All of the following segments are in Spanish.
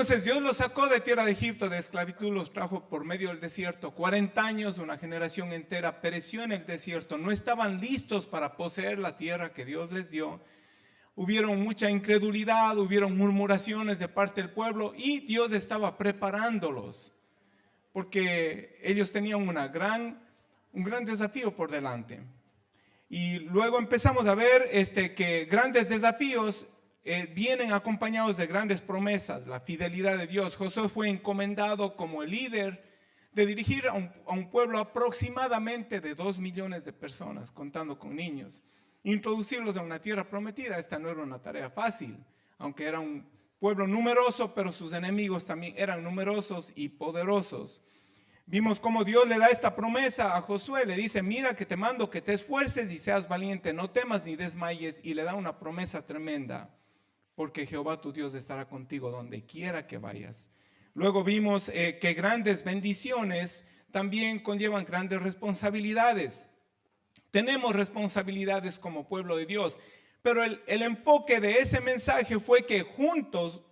Entonces Dios los sacó de tierra de Egipto, de esclavitud, los trajo por medio del desierto. 40 años, una generación entera pereció en el desierto. No estaban listos para poseer la tierra que Dios les dio. Hubieron mucha incredulidad, hubieron murmuraciones de parte del pueblo y Dios estaba preparándolos porque ellos tenían un gran desafío por delante. Y luego empezamos a ver que grandes desafíos vienen acompañados de grandes promesas, la fidelidad de Dios. Josué fue encomendado como el líder de dirigir a un pueblo aproximadamente de 2 millones de personas, contando con niños. Introducirlos a una tierra prometida, esta no era una tarea fácil, aunque era un pueblo numeroso, pero sus enemigos también eran numerosos y poderosos. Vimos cómo Dios le da esta promesa a Josué, le dice, mira que te mando que te esfuerces y seas valiente, no temas ni desmayes, y le da una promesa tremenda, porque Jehová tu Dios estará contigo donde quiera que vayas. Luego vimos que grandes bendiciones también conllevan grandes responsabilidades. Tenemos responsabilidades como pueblo de Dios, pero el enfoque de ese mensaje fue que juntos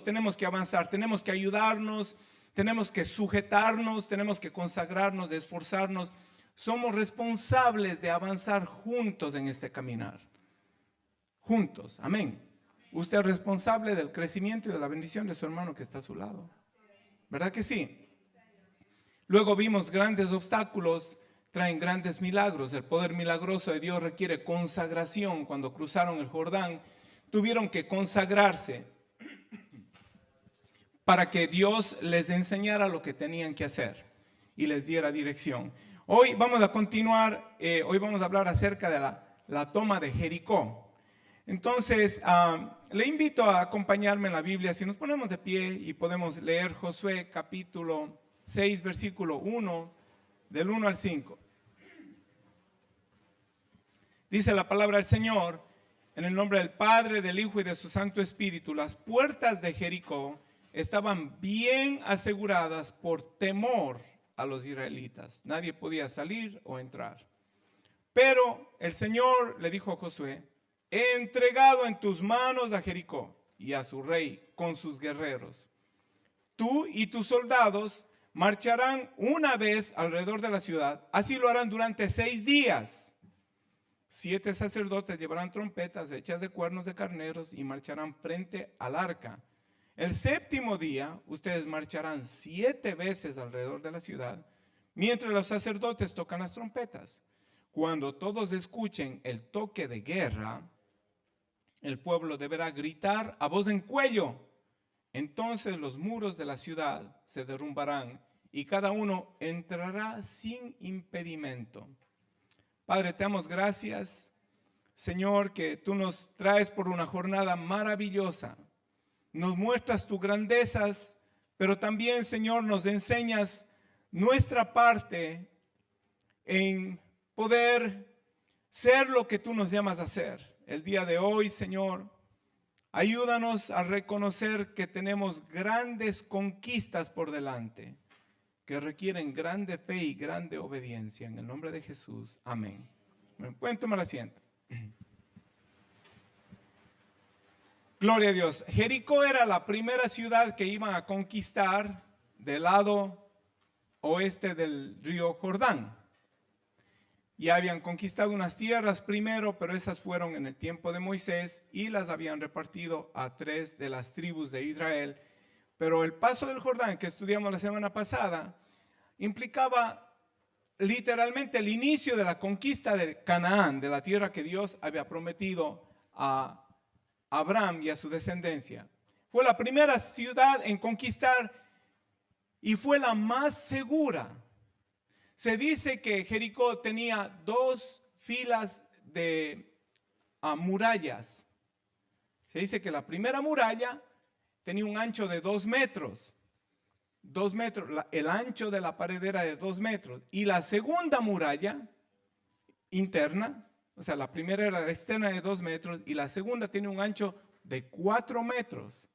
tenemos que avanzar, tenemos que ayudarnos, tenemos que sujetarnos, tenemos que consagrarnos, de esforzarnos. Somos responsables de avanzar juntos en este caminar. Juntos, amén. Usted es responsable del crecimiento y de la bendición de su hermano que está a su lado. ¿Verdad que sí? Luego vimos grandes obstáculos traen grandes milagros. El poder milagroso de Dios requiere consagración. Cuando cruzaron el Jordán, tuvieron que consagrarse para que Dios les enseñara lo que tenían que hacer y les diera dirección. Hoy vamos a continuar, hoy vamos a hablar acerca de la toma de Jericó. Entonces, le invito a acompañarme en la Biblia. Si nos ponemos de pie y podemos leer Josué capítulo 6, versículo 1, del 1 al 5. Dice la palabra del Señor, en el nombre del Padre, del Hijo y de su Santo Espíritu. Las puertas de Jericó estaban bien aseguradas por temor a los israelitas. Nadie podía salir o entrar. Pero el Señor le dijo a Josué, he entregado en tus manos a Jericó y a su rey con sus guerreros. Tú y tus soldados marcharán una vez alrededor de la ciudad. Así lo harán durante 6 días. 7 sacerdotes llevarán trompetas hechas de cuernos de carneros y marcharán frente al arca. El 7º día ustedes marcharán 7 veces alrededor de la ciudad, mientras los sacerdotes tocan las trompetas. Cuando todos escuchen el toque de guerra, el pueblo deberá gritar a voz en cuello. Entonces los muros de la ciudad se derrumbarán y cada uno entrará sin impedimento. Padre, te damos gracias, Señor, que tú nos traes por una jornada maravillosa. Nos muestras tus grandezas, pero también, Señor, nos enseñas nuestra parte en poder ser lo que tú nos llamas a ser. El día de hoy, Señor, ayúdanos a reconocer que tenemos grandes conquistas por delante, que requieren grande fe y grande obediencia. En el nombre de Jesús, amén. Pueden tomar asiento. Gloria a Dios. Jericó era la primera ciudad que iban a conquistar del lado oeste del río Jordán. Ya habían conquistado unas tierras primero, pero esas fueron en el tiempo de Moisés y las habían repartido a 3 de las tribus de Israel. Pero el paso del Jordán que estudiamos la semana pasada implicaba literalmente el inicio de la conquista de Canaán, de la tierra que Dios había prometido a Abraham y a su descendencia. Fue la primera ciudad en conquistar y fue la más segura. Se dice que Jericó tenía 2 filas de murallas. Se dice que la primera muralla tenía un ancho de 2 metros. 2 metros, el ancho de la pared era de 2 metros. Y la segunda muralla interna, o sea, la primera era la externa de 2 metros y la segunda tiene un ancho de 4 metros.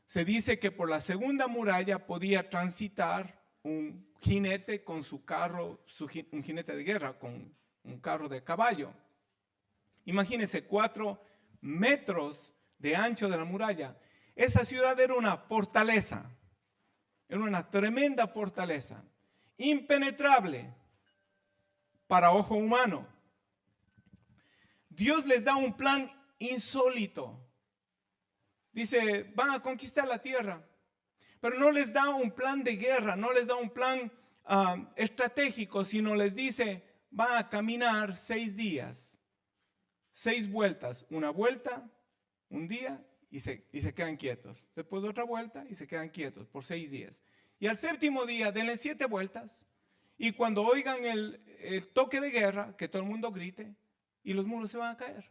Se dice que por la segunda muralla podía transitar un jinete con su carro, un jinete de guerra con un carro de caballo. Imagínense 4 metros de ancho de la muralla. Esa ciudad era una fortaleza, era una tremenda fortaleza, impenetrable para ojo humano. Dios les da un plan insólito. Dice, van a conquistar la tierra, pero no les da un plan de guerra, no les da un plan estratégico, sino les dice, van a caminar 6 días, 6 vueltas, una vuelta, un día y se quedan quietos. Después otra vuelta y se quedan quietos por 6 días. Y al 7.º día denle 7 vueltas y cuando oigan el toque de guerra, que todo el mundo grite y los muros se van a caer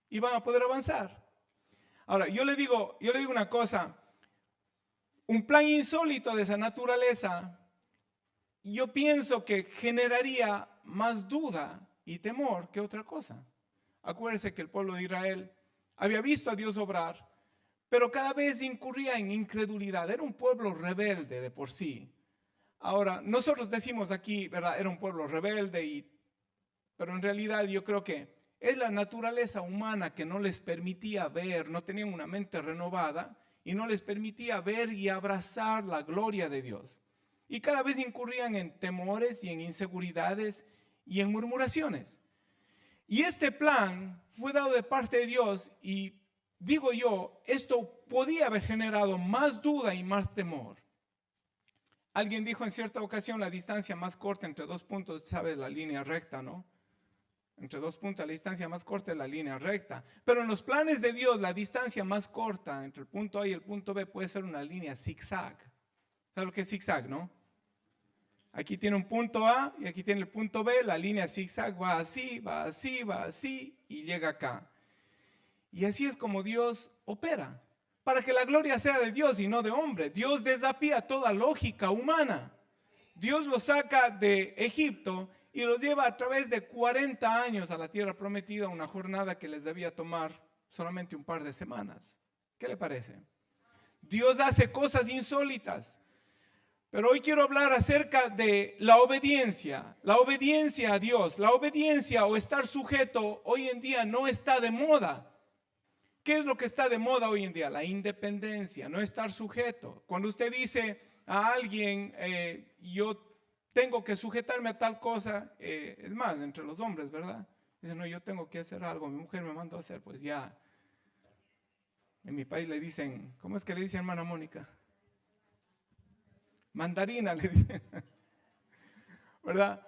y van a poder avanzar. Ahora, yo le digo una cosa, un plan insólito de esa naturaleza, yo pienso que generaría más duda y temor que otra cosa. Acuérdense que el pueblo de Israel había visto a Dios obrar, pero cada vez incurría en incredulidad. Era un pueblo rebelde de por sí. Ahora, nosotros decimos aquí, ¿verdad? Era un pueblo rebelde, pero en realidad yo creo que es la naturaleza humana que no les permitía ver, no tenían una mente renovada y no les permitía ver y abrazar la gloria de Dios. Y cada vez incurrían en temores y en inseguridades y en murmuraciones. Y este plan fue dado de parte de Dios y digo yo, esto podía haber generado más duda y más temor. Alguien dijo en cierta ocasión la distancia más corta entre 2 puntos, ¿sabes? La línea recta, ¿no? Entre 2 puntos la distancia más corta es la línea recta. Pero en los planes de Dios la distancia más corta entre el punto A y el punto B puede ser una línea zigzag. ¿Sabes lo que es zigzag, no? Aquí tiene un punto A y aquí tiene el punto B. La línea zigzag va así, va así, va así y llega acá. Y así es como Dios opera. Para que la gloria sea de Dios y no de hombre. Dios desafía toda lógica humana. Dios los saca de Egipto y los lleva a través de 40 años a la tierra prometida, una jornada que les debía tomar solamente un par de semanas. ¿Qué le parece? Dios hace cosas insólitas. Pero hoy quiero hablar acerca de la obediencia a Dios. La obediencia o estar sujeto hoy en día no está de moda. ¿Qué es lo que está de moda hoy en día? La independencia, no estar sujeto. Cuando usted dice a alguien, yo tengo que sujetarme a tal cosa, es más, entre los hombres, ¿verdad? Dicen, no, yo tengo que hacer algo, mi mujer me mandó a hacer, pues ya. En mi país le dicen, ¿cómo es que le dice hermana Mónica? Mandarina le dicen, ¿verdad?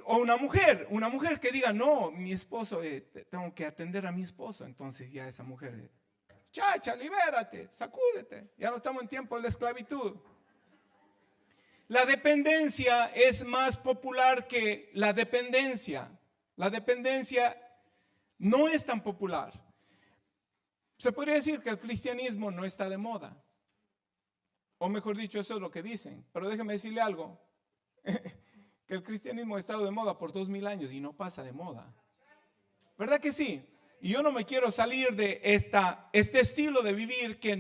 O una mujer que diga, no, mi esposo, tengo que atender a mi esposo. Entonces ya esa mujer, chacha, libérate, sacúdete, ya no estamos en tiempo de la esclavitud. La dependencia es más popular que la dependencia. La dependencia no es tan popular. Se podría decir que el cristianismo no está de moda. O mejor dicho, eso es lo que dicen. Pero déjeme decirle algo. Que el cristianismo ha estado de moda por 2000 años y no pasa de moda. ¿Verdad que sí? Y yo no me quiero salir de este estilo de vivir que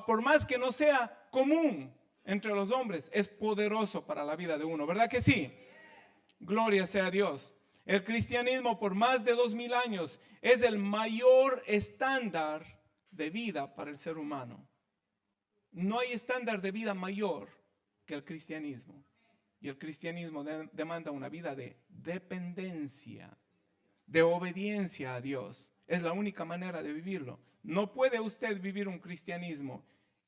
por más que no sea común entre los hombres, es poderoso para la vida de uno. ¿Verdad que sí? Gloria sea a Dios. El cristianismo por más de 2000 años es el mayor estándar de vida para el ser humano. No hay estándar de vida mayor que el cristianismo. Y el cristianismo demanda una vida de dependencia, de obediencia a Dios. Es la única manera de vivirlo. No puede usted vivir un cristianismo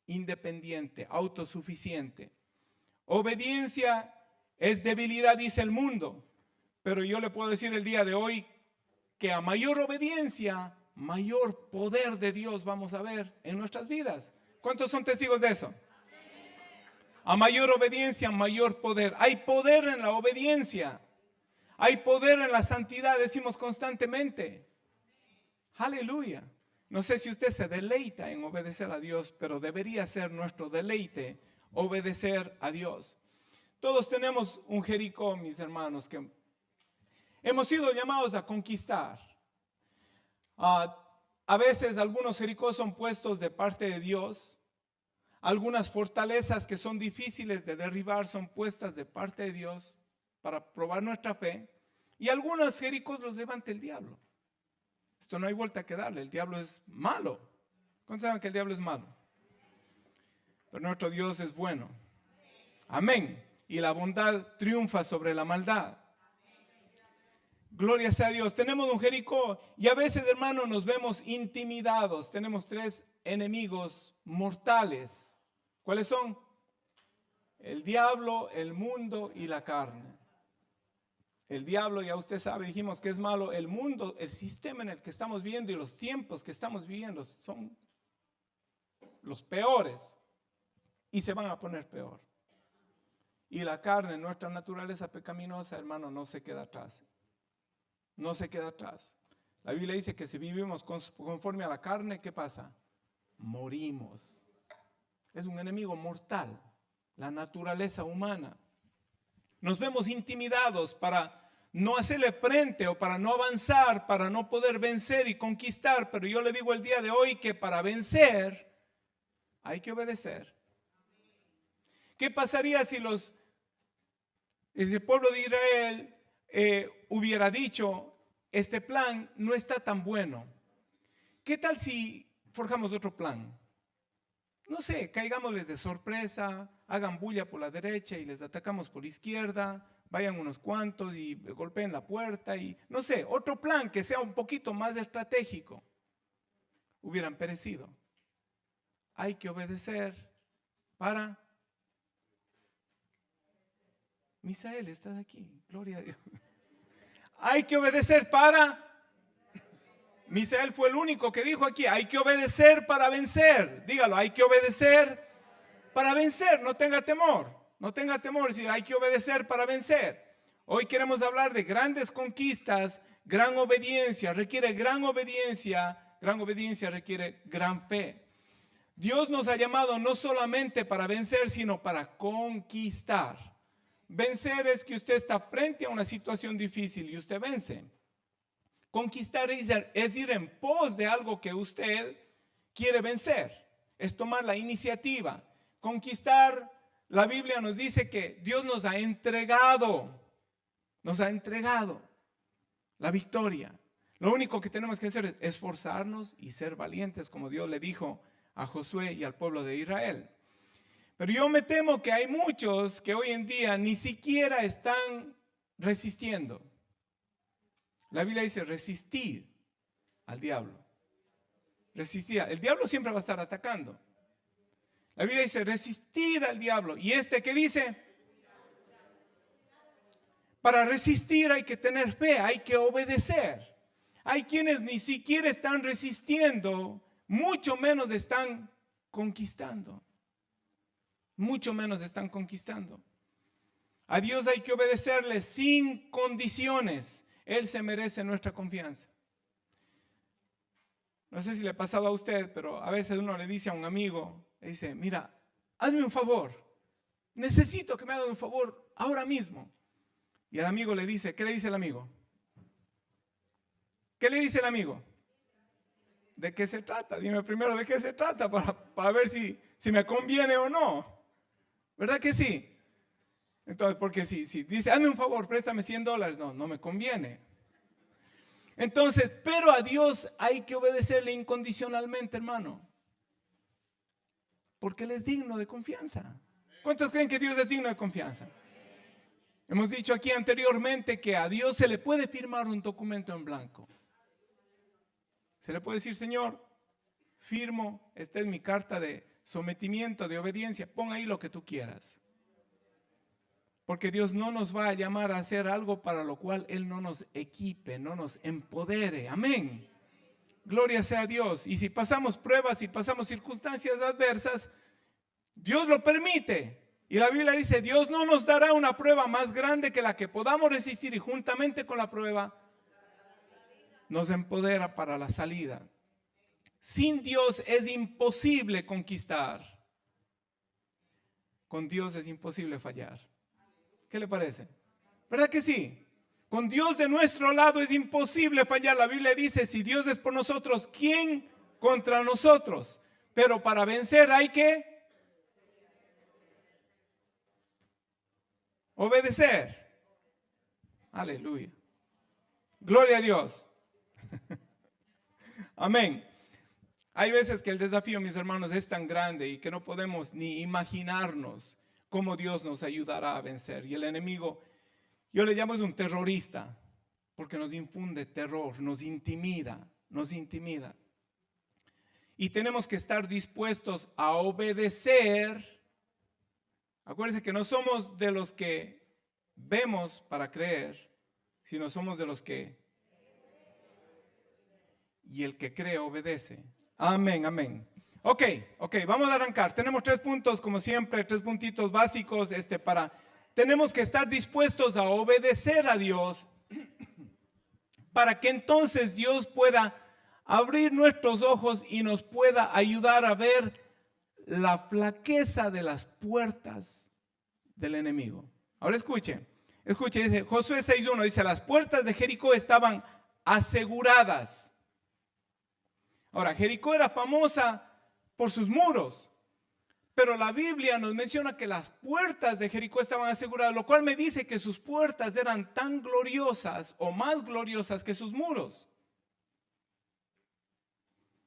independiente, autosuficiente. Obediencia es debilidad, dice el mundo. Pero yo le puedo decir el día de hoy que a mayor obediencia, mayor poder de Dios vamos a ver en nuestras vidas. ¿Cuántos son testigos de eso? A mayor obediencia, mayor poder. Hay poder en la obediencia. Hay poder en la santidad, decimos constantemente. Aleluya. No sé si usted se deleita en obedecer a Dios, pero debería ser nuestro deleite obedecer a Dios. Todos tenemos un Jericó, mis hermanos, que hemos sido llamados a conquistar. A veces algunos Jericó son puestos de parte de Dios. Algunas fortalezas que son difíciles de derribar son puestas de parte de Dios para probar nuestra fe. Y algunos Jericó los levanta el diablo. Esto no hay vuelta que darle, el diablo es malo. ¿Cuántos saben que el diablo es malo? Pero nuestro Dios es bueno. Amén. Y la bondad triunfa sobre la maldad. Gloria sea a Dios. Tenemos un Jericó y a veces, hermanos, nos vemos intimidados. Tenemos 3 enemigos mortales. ¿Cuáles son? El diablo, el mundo y la carne. El diablo, ya usted sabe, dijimos que es malo. El mundo, el sistema en el que estamos viviendo y los tiempos que estamos viviendo son los peores y se van a poner peor. Y la carne, nuestra naturaleza pecaminosa, hermano, no se queda atrás. No se queda atrás. La Biblia dice que si vivimos conforme a la carne, ¿qué pasa? Morimos. Es un enemigo mortal, la naturaleza humana. Nos vemos intimidados para no hacerle frente o para no avanzar, para no poder vencer y conquistar. Pero yo le digo el día de hoy que para vencer hay que obedecer. ¿Qué pasaría si el pueblo de Israel hubiera dicho, este plan no está tan bueno? ¿Qué tal si forjamos otro plan? No sé, caigámosles de sorpresa, hagan bulla por la derecha y les atacamos por la izquierda, vayan unos cuantos y golpeen la puerta y no sé, otro plan que sea un poquito más estratégico. Hubieran perecido. Hay que obedecer para... Misael, estás aquí, gloria a Dios. Hay que obedecer para... Misael fue el único que dijo aquí, hay que obedecer para vencer. Dígalo, hay que obedecer para vencer, no tenga temor. No tenga temor, es decir, hay que obedecer para vencer. Hoy queremos hablar de grandes conquistas, gran obediencia, requiere gran obediencia requiere gran fe. Dios nos ha llamado no solamente para vencer, sino para conquistar. Vencer es que usted está frente a una situación difícil y usted vence. Conquistar es ir en pos de algo que usted quiere vencer. Es tomar la iniciativa. Conquistar, la Biblia nos dice que Dios nos ha entregado la victoria. Lo único que tenemos que hacer es esforzarnos y ser valientes, como Dios le dijo a Josué y al pueblo de Israel. Pero yo me temo que hay muchos que hoy en día ni siquiera están resistiendo. La Biblia dice resistir al diablo. Resistir. El diablo siempre va a estar atacando. La Biblia dice resistir al diablo. ¿Y qué dice? Para resistir hay que tener fe, hay que obedecer. Hay quienes ni siquiera están resistiendo, mucho menos están conquistando. Mucho menos están conquistando. A Dios hay que obedecerle sin condiciones. Él se merece nuestra confianza. No sé si le ha pasado a usted, pero a veces uno le dice a un amigo, le dice, mira, hazme un favor. Necesito que me haga un favor ahora mismo. Y el amigo le dice, ¿qué le dice el amigo? ¿Qué le dice el amigo? ¿De qué se trata? Dime primero de qué se trata para ver si me conviene o no. ¿Verdad que sí? Entonces, porque si dice, hazme un favor, préstame $100, no me conviene. Entonces, pero a Dios hay que obedecerle incondicionalmente, hermano. Porque Él es digno de confianza. ¿Cuántos creen que Dios es digno de confianza? Hemos dicho aquí anteriormente que a Dios se le puede firmar un documento en blanco. Se le puede decir, Señor, firmo, esta es mi carta de sometimiento, de obediencia, pon ahí lo que tú quieras. Porque Dios no nos va a llamar a hacer algo para lo cual Él no nos equipe, no nos empodere. Amén. Gloria sea a Dios. Y si pasamos pruebas, si pasamos circunstancias adversas, Dios lo permite. Y la Biblia dice, Dios no nos dará una prueba más grande que la que podamos resistir y juntamente con la prueba nos empodera para la salida. Sin Dios es imposible conquistar. Con Dios es imposible fallar. ¿Qué le parece? ¿Verdad que sí? Con Dios de nuestro lado es imposible fallar. La Biblia dice, si Dios es por nosotros, ¿quién contra nosotros? Pero para vencer hay que obedecer. Aleluya. Gloria a Dios. Amén. Hay veces que el desafío, mis hermanos, es tan grande y que no podemos ni imaginarnos cómo Dios nos ayudará a vencer. Y el enemigo, yo le llamo es un terrorista, porque nos infunde terror, nos intimida, nos intimida. Y tenemos que estar dispuestos a obedecer. Acuérdense que no somos de los que vemos para creer, sino somos de los que... Y el que cree obedece. Amén, amén. Ok, vamos a arrancar. Tenemos 3 puntos, como siempre, 3 puntitos básicos tenemos que estar dispuestos a obedecer a Dios para que entonces Dios pueda abrir nuestros ojos y nos pueda ayudar a ver la flaqueza de las puertas del enemigo. Ahora escuche, dice Josué 6:1, dice, las puertas de Jericó estaban aseguradas. Ahora, Jericó era famosa por sus muros, pero la Biblia nos menciona que las puertas de Jericó estaban aseguradas, lo cual me dice que sus puertas eran tan gloriosas o más gloriosas que sus muros.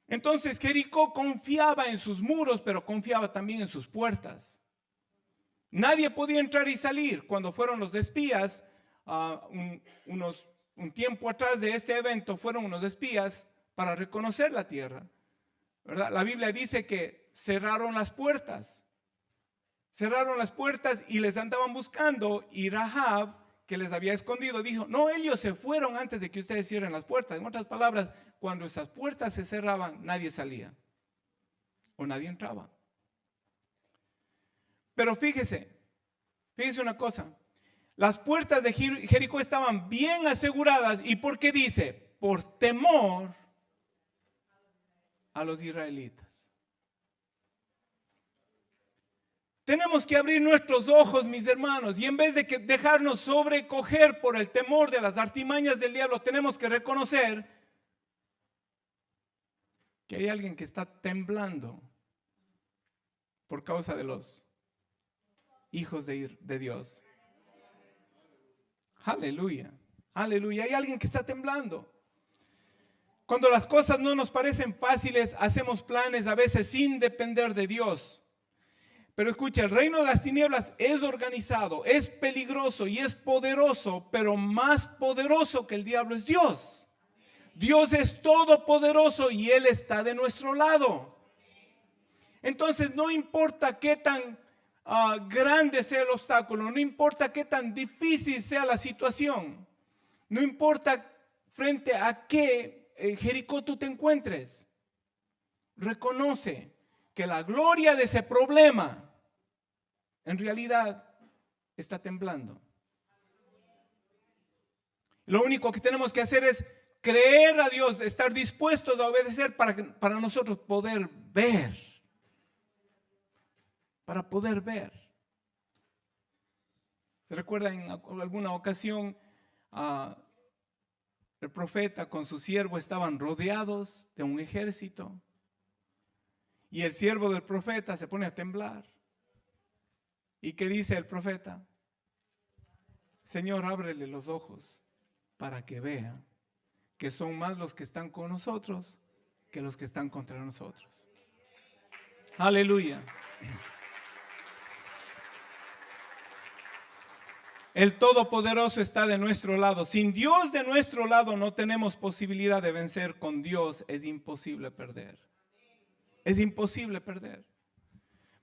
Entonces Jericó confiaba en sus muros, pero confiaba también en sus puertas. Nadie podía entrar y salir. Cuando fueron los espías, un tiempo atrás de este evento, fueron unos espías para reconocer la tierra, ¿verdad? La Biblia dice que cerraron las puertas y les andaban buscando, y Rahab, que les había escondido, dijo, no, ellos se fueron antes de que ustedes cierren las puertas. En otras palabras, cuando esas puertas se cerraban, nadie salía o nadie entraba. Pero fíjese una cosa, las puertas de Jericó estaban bien aseguradas. ¿Y por qué dice? Por temor a los israelitas. Tenemos que abrir nuestros ojos, mis hermanos, y en vez de dejarnos sobrecoger por el temor de las artimañas del diablo, tenemos que reconocer que hay alguien que está temblando por causa de los hijos de Dios. Aleluya, aleluya. Hay alguien que está temblando. Cuando las cosas no nos parecen fáciles, hacemos planes a veces sin depender de Dios. Pero escucha, el reino de las tinieblas es organizado, es peligroso y es poderoso, pero más poderoso que el diablo es Dios. Dios es todopoderoso y Él está de nuestro lado. Entonces no importa qué tan grande sea el obstáculo, no importa qué tan difícil sea la situación, no importa frente a qué Jericó tú te encuentres, reconoce que la gloria de ese problema en realidad está temblando. Lo único que tenemos que hacer es creer a Dios, estar dispuestos a obedecer para nosotros poder ver. Para poder ver. ¿Se recuerda en alguna ocasión el profeta con su siervo estaban rodeados de un ejército? Y el siervo del profeta se pone a temblar. ¿Y qué dice el profeta? Señor, ábrele los ojos para que vea que son más los que están con nosotros que los que están contra nosotros. Aleluya. El Todopoderoso está de nuestro lado. Sin Dios de nuestro lado no tenemos posibilidad de vencer. Con Dios es imposible perder. Es imposible perder.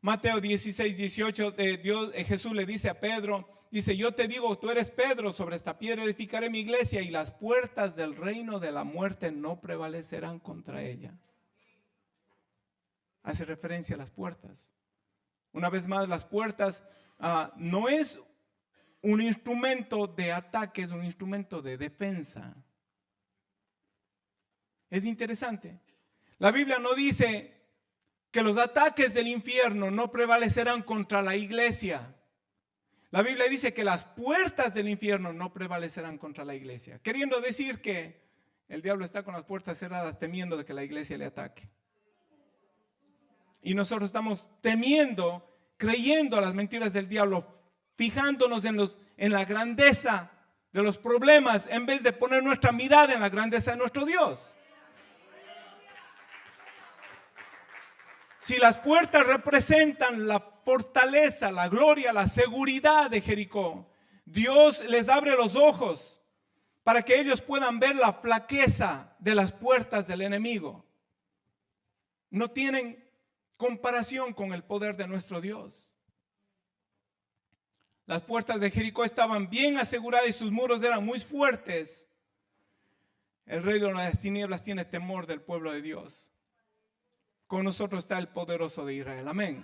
Mateo 16:18, Jesús le dice a Pedro, dice, yo te digo, tú eres Pedro, sobre esta piedra edificaré mi iglesia y las puertas del reino de la muerte no prevalecerán contra ella. Hace referencia a las puertas. Una vez más, las puertas no es un instrumento de ataque, es un instrumento de defensa. Es interesante. La Biblia no dice que los ataques del infierno no prevalecerán contra la iglesia. La Biblia dice que las puertas del infierno no prevalecerán contra la iglesia. Queriendo decir que el diablo está con las puertas cerradas temiendo de que la iglesia le ataque. Y nosotros estamos temiendo, creyendo a las mentiras del diablo, fijándonos en la grandeza de los problemas en vez de poner nuestra mirada en la grandeza de nuestro Dios. Si las puertas representan la fortaleza, la gloria, la seguridad de Jericó, Dios les abre los ojos para que ellos puedan ver la flaqueza de las puertas del enemigo. No tienen comparación con el poder de nuestro Dios. Las puertas de Jericó estaban bien aseguradas y sus muros eran muy fuertes. El rey de las tinieblas tiene temor del pueblo de Dios. Con nosotros está el poderoso de Israel. Amén.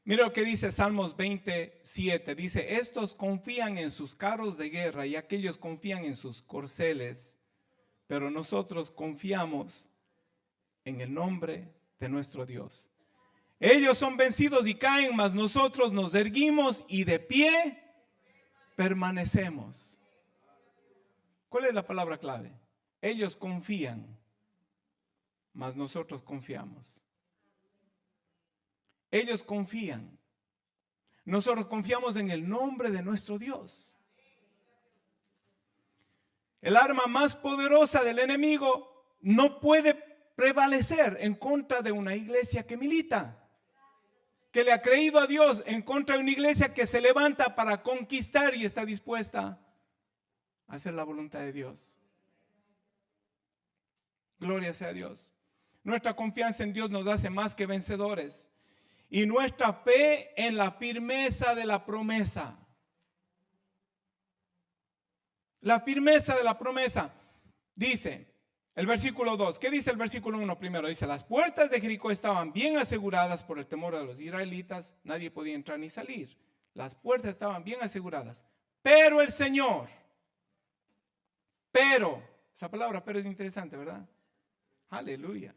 Mira lo que dice Salmos 27. Dice, estos confían en sus carros de guerra y aquellos confían en sus corceles, pero nosotros confiamos en el nombre de nuestro Dios. Ellos son vencidos y caen, mas nosotros nos erguimos y de pie permanecemos. ¿Cuál es la palabra clave? Ellos confían, mas nosotros confiamos. Ellos confían. Nosotros confiamos en el nombre de nuestro Dios. El arma más poderosa del enemigo no puede prevalecer en contra de una iglesia que milita, que le ha creído a Dios, en contra de una iglesia que se levanta para conquistar y está dispuesta a hacer la voluntad de Dios. Gloria sea a Dios. Nuestra confianza en Dios nos hace más que vencedores. Y nuestra fe en la firmeza de la promesa. La firmeza de la promesa. Dice el versículo 2. ¿Qué dice el versículo 1 primero? Dice, las puertas de Jericó estaban bien aseguradas por el temor de los israelitas. Nadie podía entrar ni salir. Las puertas estaban bien aseguradas. Pero el Señor. Pero. Esa palabra pero es interesante, ¿verdad? Aleluya.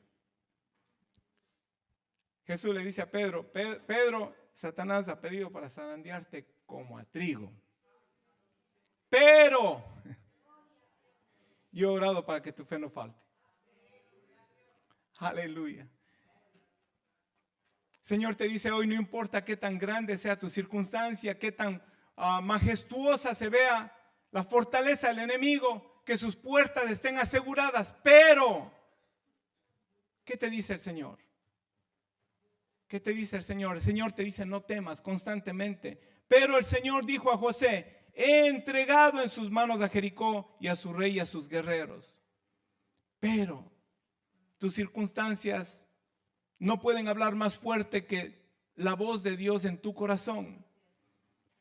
Jesús le dice a Pedro, Pedro, Satanás ha pedido para zarandearte como a trigo. Pero yo he orado para que tu fe no falte. Aleluya. Señor te dice hoy, no importa qué tan grande sea tu circunstancia, qué tan majestuosa se vea la fortaleza del enemigo, que sus puertas estén aseguradas. Pero, ¿qué te dice el Señor? ¿Qué te dice el Señor? El Señor te dice, no temas constantemente. Pero el Señor dijo a José, he entregado en sus manos a Jericó y a su rey y a sus guerreros. Pero tus circunstancias no pueden hablar más fuerte que la voz de Dios en tu corazón.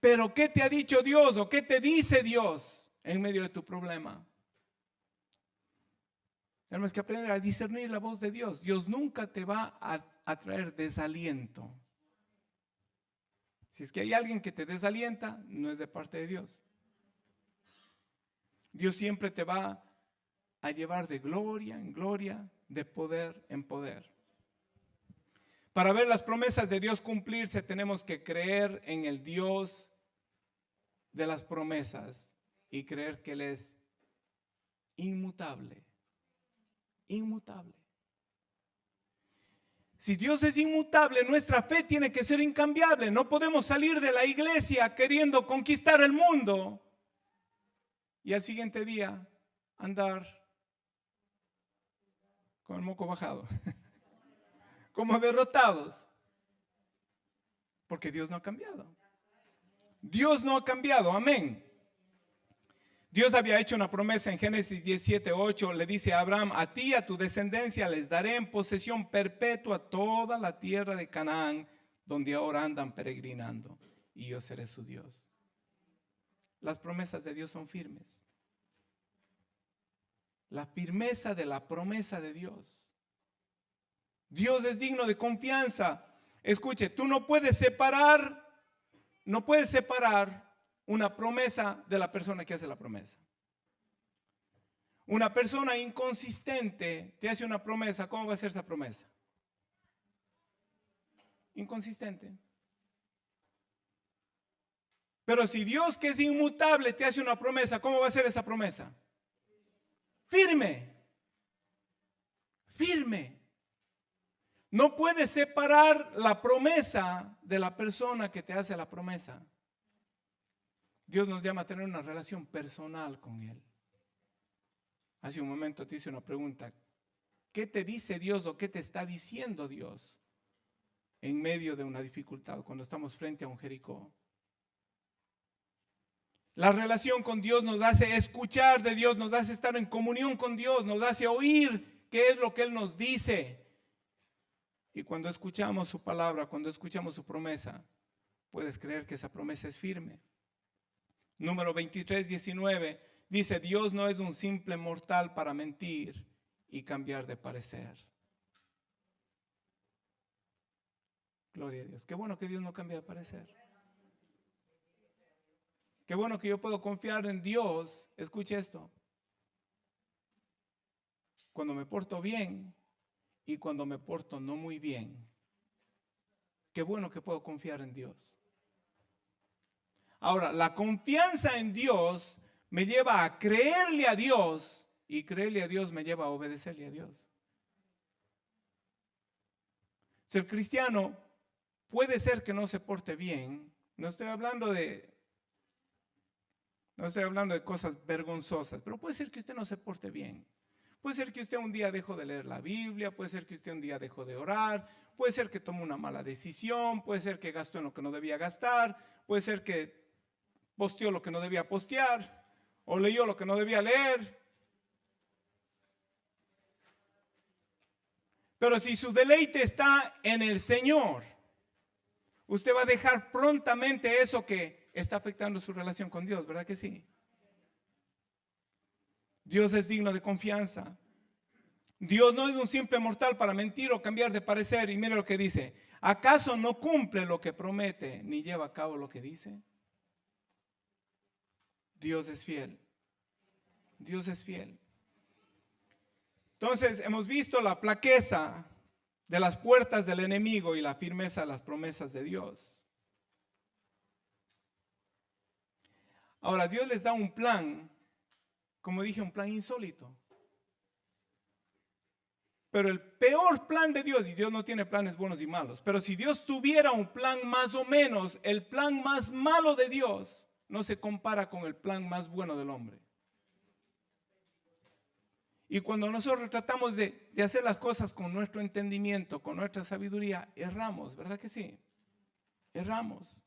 Pero ¿qué te ha dicho Dios o qué te dice Dios en medio de tu problema? Tenemos que aprender a discernir la voz de Dios. Dios nunca te va a traer desaliento. Si es que hay alguien que te desalienta, no es de parte de Dios. Dios siempre te va a llevar de gloria en gloria, de poder en poder. Para ver las promesas de Dios cumplirse, tenemos que creer en el Dios de las promesas y creer que Él es inmutable. Inmutable. Si Dios es inmutable, nuestra fe tiene que ser incambiable. No podemos salir de la iglesia queriendo conquistar el mundo y al siguiente día andar con el moco bajado, como derrotados, porque Dios no ha cambiado. Dios no ha cambiado, amén. Dios había hecho una promesa en Génesis 17:8, le dice a Abraham, a ti y a tu descendencia les daré en posesión perpetua toda la tierra de Canaán, donde ahora andan peregrinando, y yo seré su Dios. Las promesas de Dios son firmes. La firmeza de la promesa de Dios. Dios es digno de confianza. Escuche, tú no puedes separar una promesa de la persona que hace la promesa. Una persona inconsistente te hace una promesa, ¿cómo va a ser esa promesa? Inconsistente. Pero si Dios, que es inmutable, te hace una promesa, ¿cómo va a ser esa promesa? Firme. Firme. No puedes separar la promesa de la persona que te hace la promesa. Dios nos llama a tener una relación personal con Él. Hace un momento te hice una pregunta. ¿Qué te dice Dios o qué te está diciendo Dios en medio de una dificultad cuando estamos frente a un Jericó? La relación con Dios nos hace escuchar de Dios, nos hace estar en comunión con Dios, nos hace oír qué es lo que Él nos dice. Y cuando escuchamos su palabra, cuando escuchamos su promesa, puedes creer que esa promesa es firme. Número 23, 19, dice: Dios no es un simple mortal para mentir y cambiar de parecer. Gloria a Dios. Qué bueno que Dios no cambia de parecer. Qué bueno que yo puedo confiar en Dios. Escuche esto. Cuando me porto bien y cuando me porto no muy bien. Qué bueno que puedo confiar en Dios. Ahora, la confianza en Dios me lleva a creerle a Dios y creerle a Dios me lleva a obedecerle a Dios. El cristiano puede ser que no se porte bien. No estoy hablando de cosas vergonzosas, pero puede ser que usted no se porte bien. Puede ser que usted un día dejó de leer la Biblia, puede ser que usted un día dejó de orar, puede ser que tomó una mala decisión, puede ser que gastó en lo que no debía gastar, puede ser que posteó lo que no debía postear o leyó lo que no debía leer. Pero si su deleite está en el Señor, usted va a dejar prontamente eso que está afectando su relación con Dios, ¿verdad que sí? Dios es digno de confianza. Dios no es un simple mortal para mentir o cambiar de parecer. Y mire lo que dice: ¿acaso no cumple lo que promete ni lleva a cabo lo que dice? Dios es fiel. Dios es fiel. Entonces hemos visto la flaqueza de las puertas del enemigo y la firmeza de las promesas de Dios. Ahora, Dios les da un plan, como dije, un plan insólito. Pero el peor plan de Dios, y Dios no tiene planes buenos y malos, pero si Dios tuviera un plan más o menos, el plan más malo de Dios no se compara con el plan más bueno del hombre. Y cuando nosotros tratamos de hacer las cosas con nuestro entendimiento, con nuestra sabiduría, erramos, ¿verdad que sí? Erramos.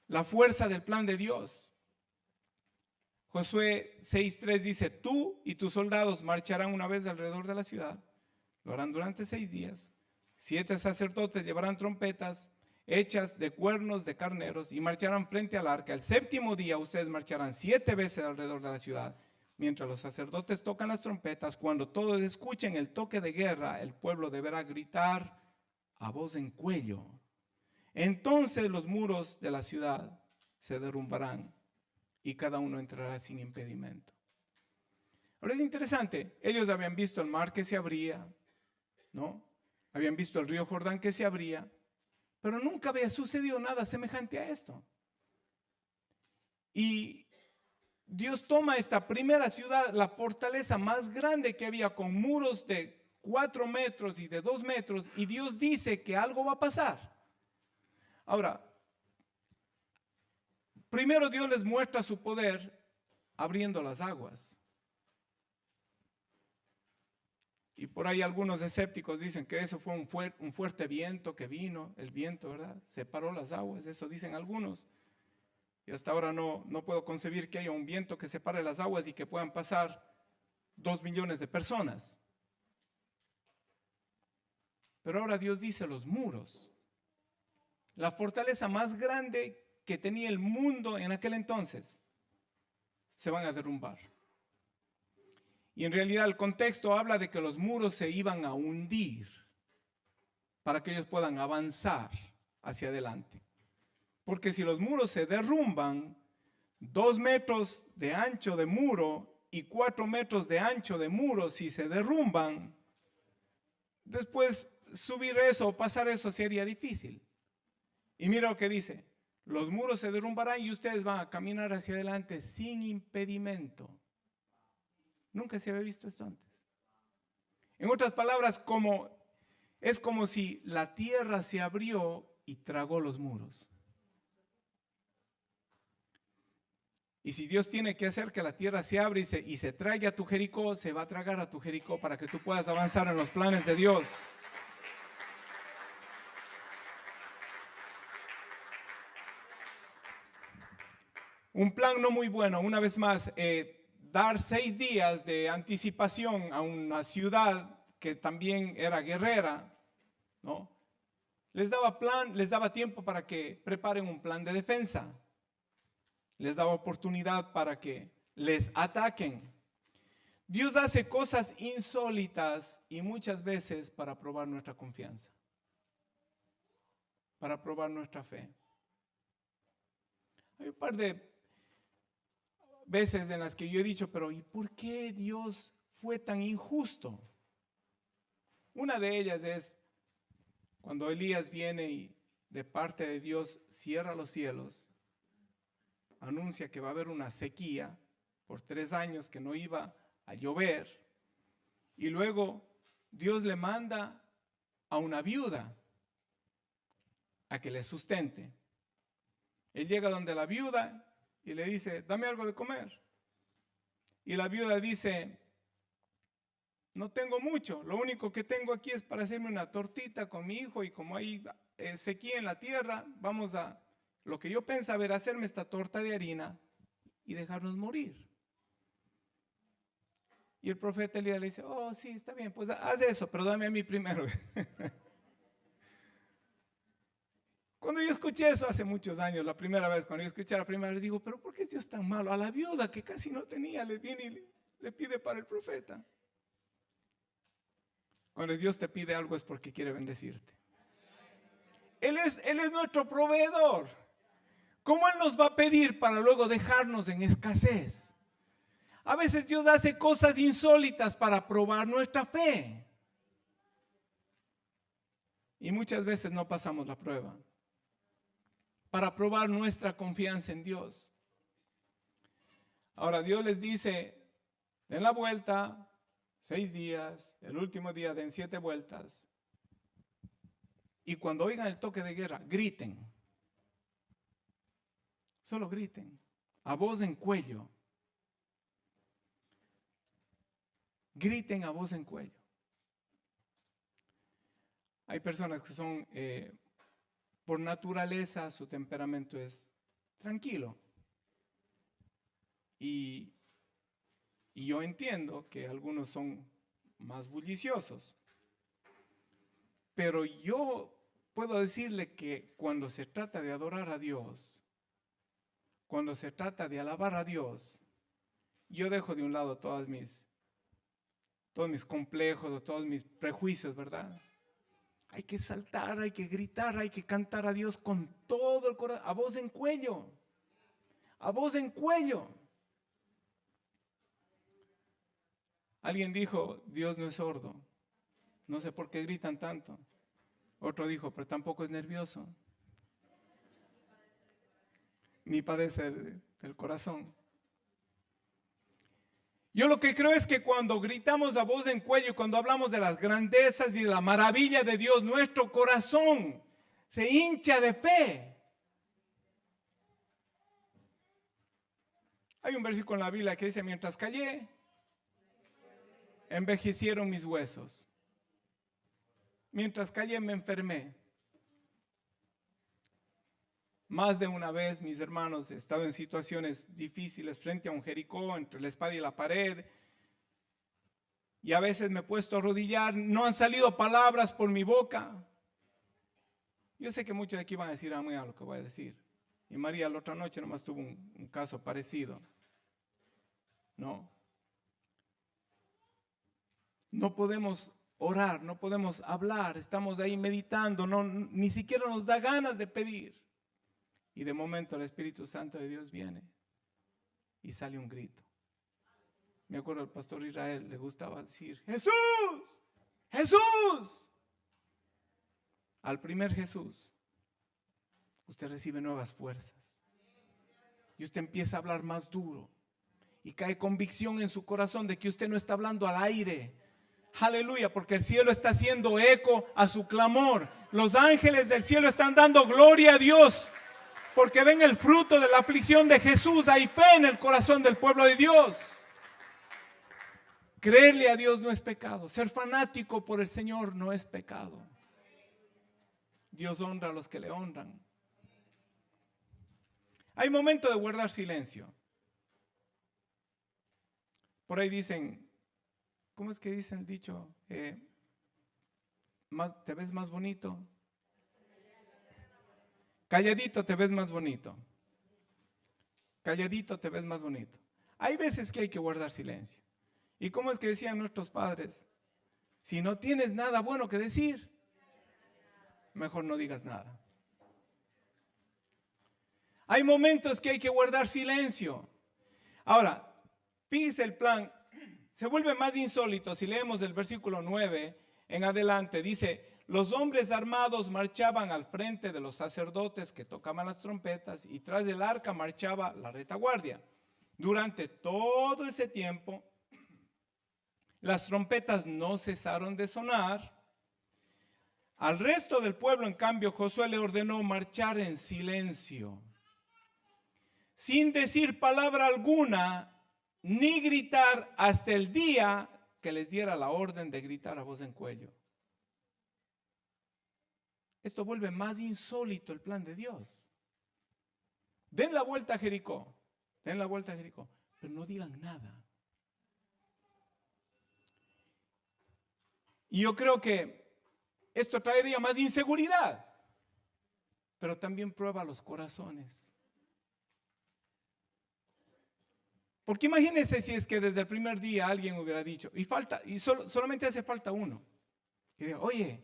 La fuerza del plan de Dios. Josué 6:3 dice: tú y tus soldados marcharán una vez alrededor de la ciudad. Lo harán durante 6 días. 7 sacerdotes llevarán trompetas hechas de cuernos de carneros y marcharán frente al arca. El 7º día ustedes marcharán 7 veces alrededor de la ciudad. Mientras los sacerdotes tocan las trompetas, cuando todos escuchen el toque de guerra, el pueblo deberá gritar a voz en cuello. Entonces los muros de la ciudad se derrumbarán y cada uno entrará sin impedimento. Ahora es interesante, ellos habían visto el mar que se abría, ¿no? Habían visto el río Jordán que se abría, pero nunca había sucedido nada semejante a esto. Y Dios toma esta primera ciudad, la fortaleza más grande que había, con muros de 4 metros y de 2 metros, y Dios dice que algo va a pasar. Ahora, primero Dios les muestra su poder abriendo las aguas. Y por ahí algunos escépticos dicen que eso fue un fuerte viento que vino, el viento, ¿verdad? Separó las aguas, eso dicen algunos. Y hasta ahora no puedo concebir que haya un viento que separe las aguas y que puedan pasar 2 millones de personas. Pero ahora Dios dice: los muros, la fortaleza más grande que tenía el mundo en aquel entonces, se van a derrumbar. Y en realidad el contexto habla de que los muros se iban a hundir para que ellos puedan avanzar hacia adelante. Porque si los muros se derrumban, 2 metros de ancho de muro y 4 metros de ancho de muro, si se derrumban, después subir eso o pasar eso sería difícil. Y mira lo que dice: los muros se derrumbarán y ustedes van a caminar hacia adelante sin impedimento. Nunca se había visto esto antes. En otras palabras, es como si la tierra se abrió y tragó los muros. Y si Dios tiene que hacer que la tierra se abra y se traiga a tu Jericó, se va a tragar a tu Jericó para que tú puedas avanzar en los planes de Dios. Un plan no muy bueno, una vez más, dar 6 días de anticipación a una ciudad que también era guerrera, ¿no? Les daba tiempo para que preparen un plan de defensa. Les daba oportunidad para que les ataquen. Dios hace cosas insólitas y muchas veces para probar nuestra confianza, para probar nuestra fe. Hay un par de veces en las que yo he dicho, pero ¿y por qué Dios fue tan injusto? Una de ellas es cuando Elías viene y de parte de Dios cierra los cielos, anuncia que va a haber una sequía por 3 años, que no iba a llover, y luego Dios le manda a una viuda a que le sustente. Él llega donde la viuda y le dice, dame algo de comer. Y la viuda dice, no tengo mucho, lo único que tengo aquí es para hacerme una tortita con mi hijo, y como hay sequía en la tierra, lo que yo pensaba era hacerme esta torta de harina y dejarnos morir. Y el profeta Elías le dice, oh sí, está bien, pues haz eso, pero dame a mí primero. Cuando yo escuché eso hace muchos años, la primera vez, cuando yo escuché la primera vez, digo, pero ¿por qué es Dios tan malo? A la viuda que casi no tenía, le viene y le pide para el profeta. Cuando Dios te pide algo es porque quiere bendecirte. Él es nuestro proveedor. ¿Cómo Él nos va a pedir para luego dejarnos en escasez? A veces Dios hace cosas insólitas para probar nuestra fe. Y muchas veces no pasamos la prueba. Para probar nuestra confianza en Dios. Ahora Dios les dice, den la vuelta, 6 días, el último día den 7 vueltas. Y cuando oigan el toque de guerra, griten. Solo griten, a voz en cuello. Griten a voz en cuello. Hay personas que son, por naturaleza, su temperamento es tranquilo. Y yo entiendo que algunos son más bulliciosos. Pero yo puedo decirle que cuando se trata de adorar a Dios, cuando se trata de alabar a Dios, yo dejo de un lado todos mis complejos, todos mis prejuicios, ¿verdad? Hay que saltar, hay que gritar, hay que cantar a Dios con todo el corazón, a voz en cuello, a voz en cuello. Alguien dijo, Dios no es sordo, no sé por qué gritan tanto. Otro dijo, pero tampoco es nervioso, ni padece del corazón. Yo lo que creo es que cuando gritamos a voz en cuello, cuando hablamos de las grandezas y de la maravilla de Dios, nuestro corazón se hincha de fe. Hay un versículo en la Biblia que dice, mientras callé, envejecieron mis huesos. Mientras callé, me enfermé. Más de una vez, mis hermanos, he estado en situaciones difíciles frente a un Jericó, entre la espada y la pared. Y a veces me he puesto a arrodillar, no han salido palabras por mi boca. Yo sé que muchos de aquí van a decir amén a lo que voy a decir. Y María la otra noche nomás tuvo un caso parecido. No podemos orar, no podemos hablar, estamos ahí meditando, ni siquiera nos da ganas de pedir. Y de momento el Espíritu Santo de Dios viene y sale un grito. Me acuerdo al pastor Israel, le gustaba decir, Jesús, Jesús. Al primer Jesús, usted recibe nuevas fuerzas. Y usted empieza a hablar más duro. Y cae convicción en su corazón de que usted no está hablando al aire. Aleluya, porque el cielo está haciendo eco a su clamor. Los ángeles del cielo están dando gloria a Dios. porque ven el fruto de la aflicción de Jesús. Hay fe en el corazón del pueblo de Dios. Creerle a Dios no es pecado. Ser fanático por el Señor no es pecado. Dios honra a los que le honran. Hay momento de guardar silencio. Por ahí dicen, ¿cómo es que dicen el dicho? ¿Te ves más bonito? Calladito te ves más bonito. Calladito te ves más bonito. Hay veces que hay que guardar silencio. ¿Y cómo es que decían nuestros padres? Si no tienes nada bueno que decir, mejor no digas nada. Hay momentos que hay que guardar silencio. Ahora, fíjese el plan. Se vuelve más insólito si leemos el versículo 9 en adelante. Dice, los hombres armados marchaban al frente de los sacerdotes que tocaban las trompetas y tras del arca marchaba la retaguardia. Durante todo ese tiempo, las trompetas no cesaron de sonar. Al resto del pueblo, en cambio, Josué le ordenó marchar en silencio, sin decir palabra alguna, ni gritar hasta el día que les diera la orden de gritar a voz en cuello. Esto vuelve más insólito el plan de Dios. Den la vuelta a Jericó, pero no digan nada. Y yo creo que esto traería más inseguridad, pero también prueba los corazones. Porque imagínense si es que desde el primer día alguien hubiera dicho, solamente hace falta uno, que diga, oye,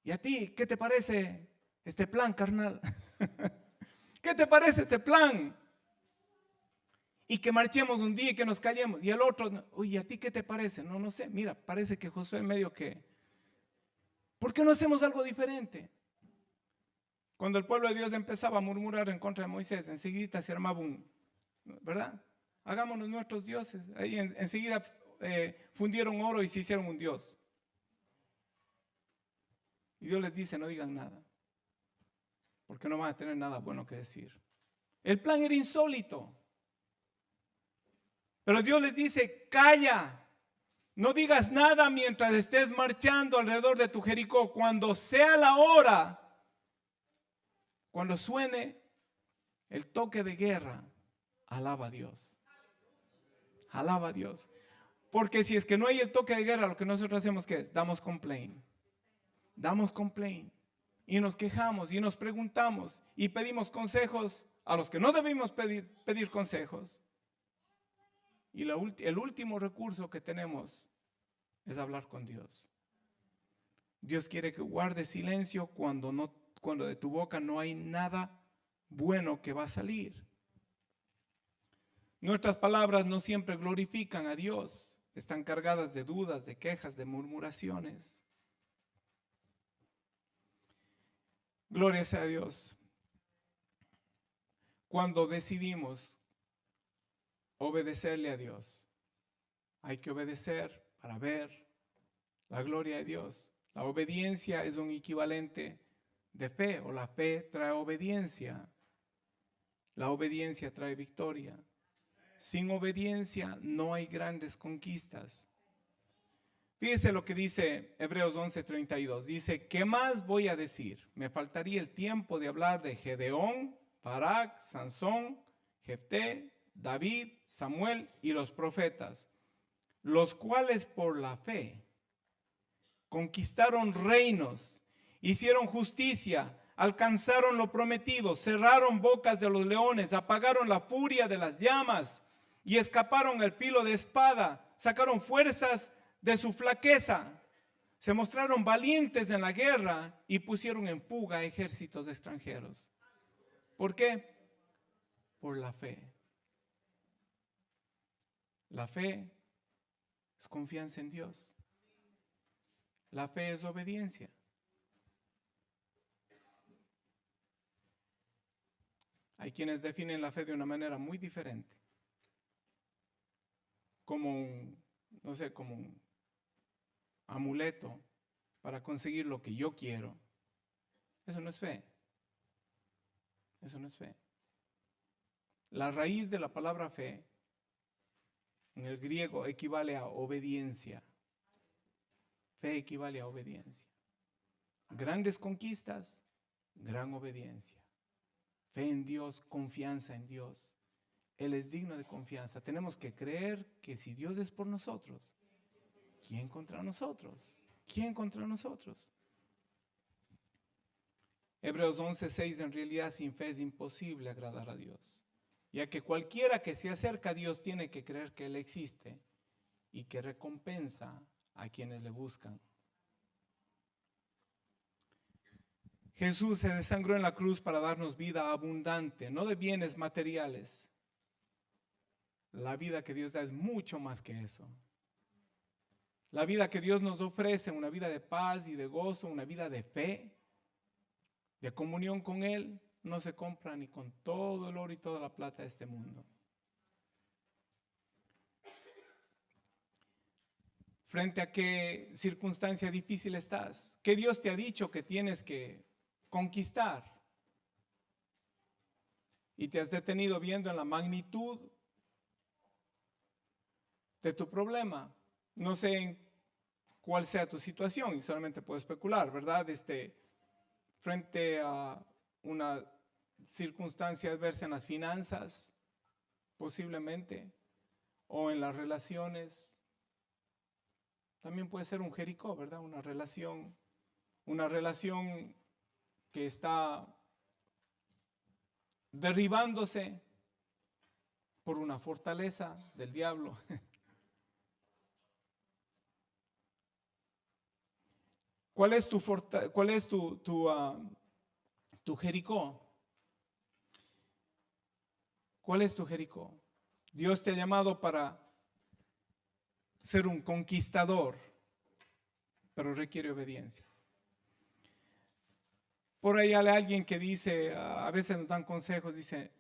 ¿y a ti qué te parece este plan, carnal? ¿Qué te parece este plan? Y que marchemos un día y que nos callemos. Y el otro, oye, ¿a ti qué te parece? No sé, mira, parece que Josué medio que, ¿por qué no hacemos algo diferente? Cuando el pueblo de Dios empezaba a murmurar en contra de Moisés, enseguida se armaba ¿verdad? Hagámonos nuestros dioses. Ahí enseguida fundieron oro y se hicieron un dios. Y Dios les dice, no digan nada, porque no van a tener nada bueno que decir. El plan era insólito. Pero Dios les dice, calla, no digas nada mientras estés marchando alrededor de tu Jericó. Cuando sea la hora, cuando suene el toque de guerra, alaba a Dios. Alaba a Dios. Porque si es que no hay el toque de guerra, lo que nosotros hacemos, ¿qué es? Damos complaint. Damos complaint. Y nos quejamos y nos preguntamos y pedimos consejos a los que no debemos pedir consejos. Y el último recurso que tenemos es hablar con Dios. Dios quiere que guardes silencio cuando de tu boca no hay nada bueno que va a salir. Nuestras palabras no siempre glorifican a Dios. Están cargadas de dudas, de quejas, de murmuraciones. Gloria sea a Dios. Cuando decidimos obedecerle a Dios, hay que obedecer para ver la gloria de Dios. La obediencia es un equivalente de fe, o la fe trae obediencia. La obediencia trae victoria. Sin obediencia no hay grandes conquistas. Fíjese lo que dice Hebreos 11:32. Dice, ¿qué más voy a decir? Me faltaría el tiempo de hablar de Gedeón, Barak, Sansón, Jefté, David, Samuel y los profetas, los cuales por la fe conquistaron reinos, hicieron justicia, alcanzaron lo prometido, cerraron bocas de los leones, apagaron la furia de las llamas y escaparon al filo de espada, sacaron fuerzas de su flaqueza, se mostraron valientes en la guerra y pusieron en fuga ejércitos extranjeros. ¿Por qué? Por la fe. La fe es confianza en Dios. La fe es obediencia. Hay quienes definen la fe de una manera muy diferente. Como un amuleto para conseguir lo que yo quiero. Eso no es fe. Eso no es fe. La raíz de la palabra fe en el griego equivale a obediencia. Fe equivale a obediencia. Grandes conquistas, gran obediencia. Fe en Dios, confianza en Dios. Él es digno de confianza. Tenemos que creer que si Dios es por nosotros, ¿quién contra nosotros? ¿Quién contra nosotros? Hebreos 11:6, en realidad sin fe es imposible agradar a Dios, ya que cualquiera que se acerca a Dios tiene que creer que Él existe y que recompensa a quienes le buscan. Jesús se desangró en la cruz para darnos vida abundante, no de bienes materiales. La vida que Dios da es mucho más que eso. La vida que Dios nos ofrece, una vida de paz y de gozo, una vida de fe, de comunión con Él, no se compra ni con todo el oro y toda la plata de este mundo. ¿Frente a qué circunstancia difícil estás? ¿Qué Dios te ha dicho que tienes que conquistar? Y te has detenido viendo en la magnitud de tu problema. No sé en cuál sea tu situación y solamente puedo especular, ¿verdad? Frente a una circunstancia adversa en las finanzas, posiblemente, o en las relaciones. También puede ser un Jericó, ¿verdad? Una relación que está derribándose por una fortaleza del diablo. ¿Cuál es tu Jericó? ¿Cuál es tu Jericó? Dios te ha llamado para ser un conquistador, pero requiere obediencia. Por ahí hay alguien que dice, a veces nos dan consejos, dice,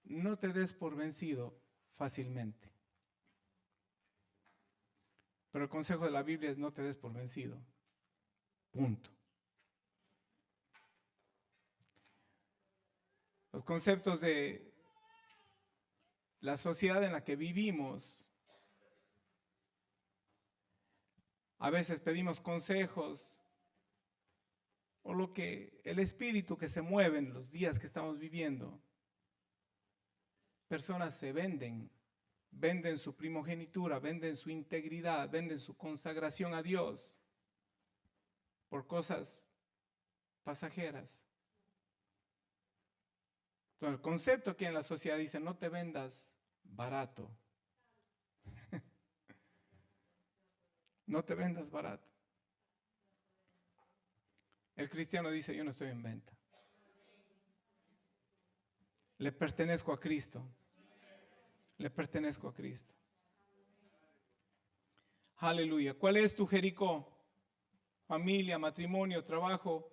no te des por vencido fácilmente. Pero el consejo de la Biblia es no te des por vencido. Punto. Los conceptos de la sociedad en la que vivimos, a veces pedimos consejos o lo que el espíritu que se mueve en los días que estamos viviendo. Personas se venden su primogenitura, venden su integridad, venden su consagración a Dios por cosas pasajeras. Entonces, el concepto que en la sociedad dice, no te vendas barato. No te vendas barato. El cristiano dice, yo no estoy en venta. Le pertenezco a Cristo. Le pertenezco a Cristo. Aleluya. ¿Cuál es tu Jericó? Familia, matrimonio, trabajo,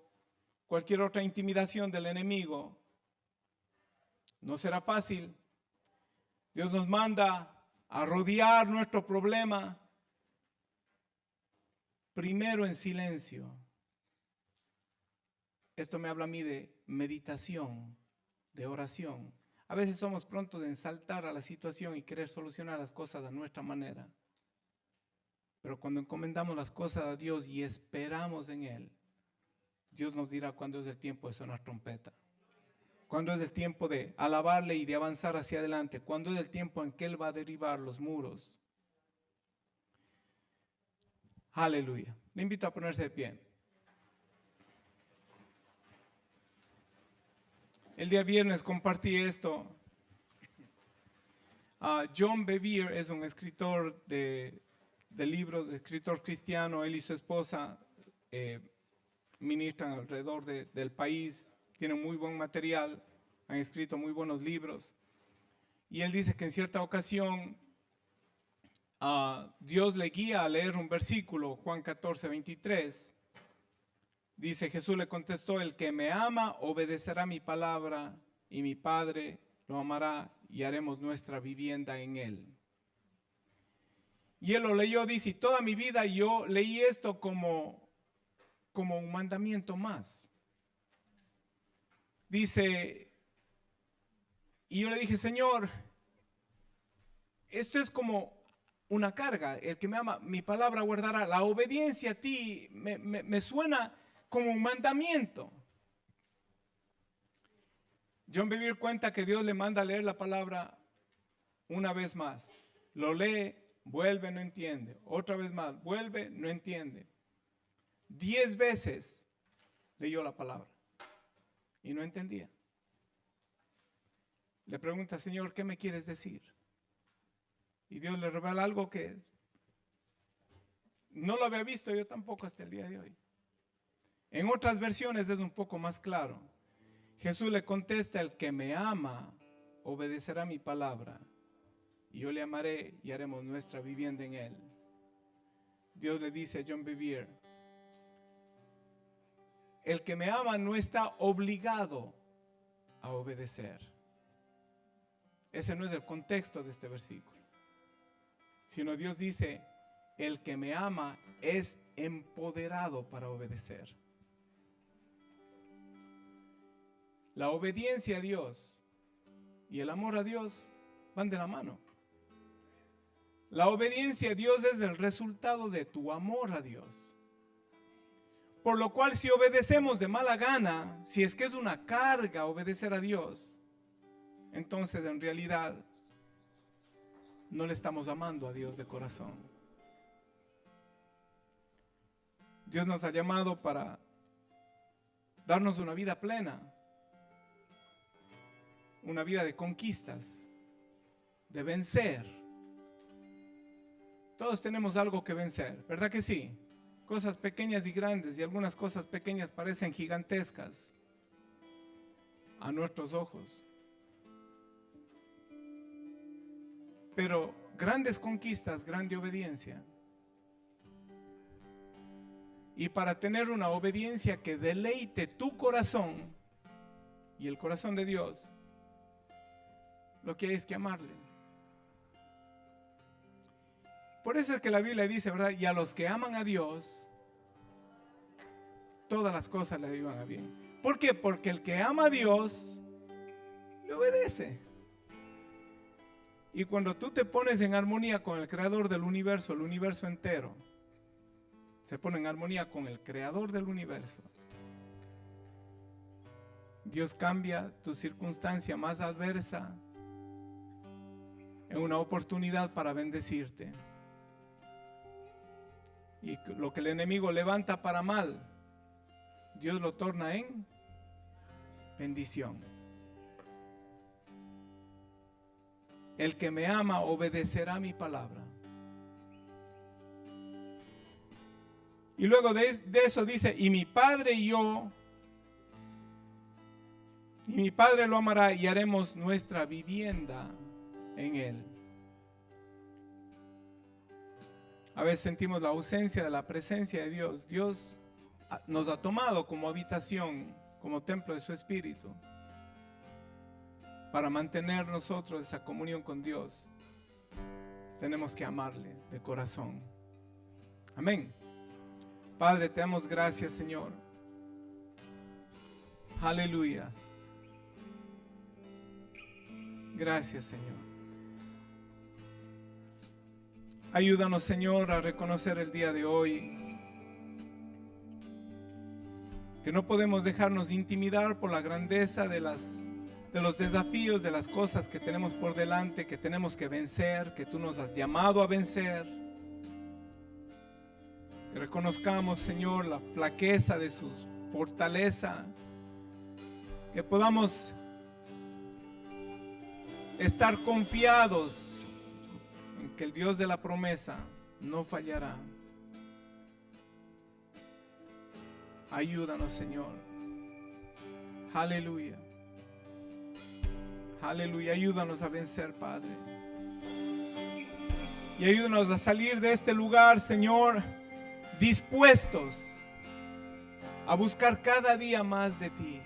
cualquier otra intimidación del enemigo. No será fácil. Dios nos manda a rodear nuestro problema primero en silencio. Esto me habla a mí de meditación, de oración. A veces somos prontos de ensaltar a la situación y querer solucionar las cosas a nuestra manera. Pero cuando encomendamos las cosas a Dios y esperamos en Él, Dios nos dirá cuándo es el tiempo de sonar trompeta. Cuándo es el tiempo de alabarle y de avanzar hacia adelante. Cuándo es el tiempo en que Él va a derribar los muros. Aleluya. Le invito a ponerse de pie. El día viernes compartí esto. John Bevere es un escritor de libros, escritor cristiano. Él y su esposa ministran alrededor del país. Tienen muy buen material, han escrito muy buenos libros. Y él dice que en cierta ocasión Dios le guía a leer un versículo, Juan 14:23. Dice, Jesús le contestó, el que me ama obedecerá mi palabra y mi Padre lo amará y haremos nuestra vivienda en él. Y él lo leyó, dice, y toda mi vida yo leí esto como un mandamiento más. Dice, Y yo le dije, Señor, esto es como una carga. El que me ama, mi palabra guardará. La obediencia a ti me suena como un mandamiento. John Bevere cuenta que Dios le manda a leer la palabra una vez más. Lo lee, vuelve, no entiende. Otra vez más, vuelve, no entiende. 10 veces leyó la palabra y no entendía. Le pregunta, Señor, ¿qué me quieres decir? Y Dios le revela algo que no lo había visto yo tampoco hasta el día de hoy. En otras versiones es un poco más claro. Jesús le contesta, el que me ama obedecerá mi palabra, y yo le amaré y haremos nuestra vivienda en él. Dios le dice a John Bevere, el que me ama no está obligado a obedecer. Ese no es el contexto de este versículo, sino Dios dice, el que me ama es empoderado para obedecer. La obediencia a Dios y el amor a Dios van de la mano. La obediencia a Dios es el resultado de tu amor a Dios. Por lo cual, si obedecemos de mala gana, si es que es una carga obedecer a Dios, entonces en realidad no le estamos amando a Dios de corazón. Dios nos ha llamado para darnos una vida plena, una vida de conquistas, de vencer. Todos tenemos algo que vencer, ¿verdad que sí? Cosas pequeñas y grandes, y algunas cosas pequeñas parecen gigantescas a nuestros ojos. Pero grandes conquistas, grande obediencia. Y para tener una obediencia que deleite tu corazón y el corazón de Dios, lo que hay es que amarle. Por eso es que la Biblia dice, ¿verdad? Y a los que aman a Dios, todas las cosas le ayudan a bien. ¿Por qué? Porque el que ama a Dios, le obedece. Y cuando tú te pones en armonía con el creador del universo, el universo entero se pone en armonía con el creador del universo, Dios cambia tu circunstancia más adversa en una oportunidad para bendecirte. Y lo que el enemigo levanta para mal, Dios lo torna en bendición. El que me ama obedecerá mi palabra. Y luego de eso dice, y mi Padre lo amará y haremos nuestra vivienda en él. A veces sentimos la ausencia de la presencia de Dios. Dios nos ha tomado como habitación, como templo de su Espíritu, para mantener nosotros esa comunión con Dios. Tenemos que amarle de corazón. Amén. Padre, te damos gracias, Señor. Aleluya. Gracias, Señor. Ayúdanos, Señor, a reconocer el día de hoy que no podemos dejarnos intimidar por la grandeza de los desafíos, de las cosas que tenemos por delante, que tenemos que vencer, que tú nos has llamado a vencer. Que reconozcamos, Señor, la flaqueza de su fortaleza, que podamos estar confiados en que el Dios de la promesa no fallará. Ayúdanos, Señor. Aleluya. Aleluya. Ayúdanos a vencer, Padre. Y ayúdanos a salir de este lugar, Señor, dispuestos a buscar cada día más de ti.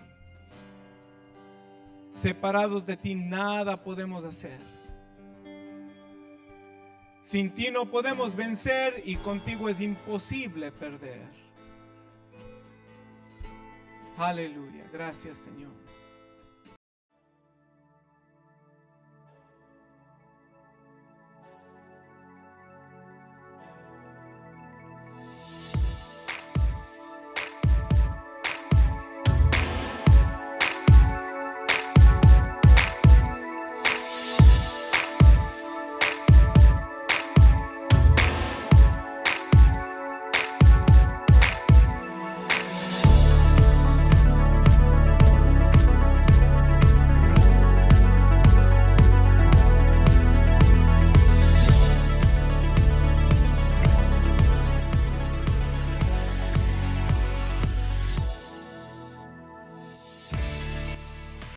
Separados de ti nada podemos hacer. Sin ti no podemos vencer y contigo es imposible perder. Aleluya. Gracias, Señor.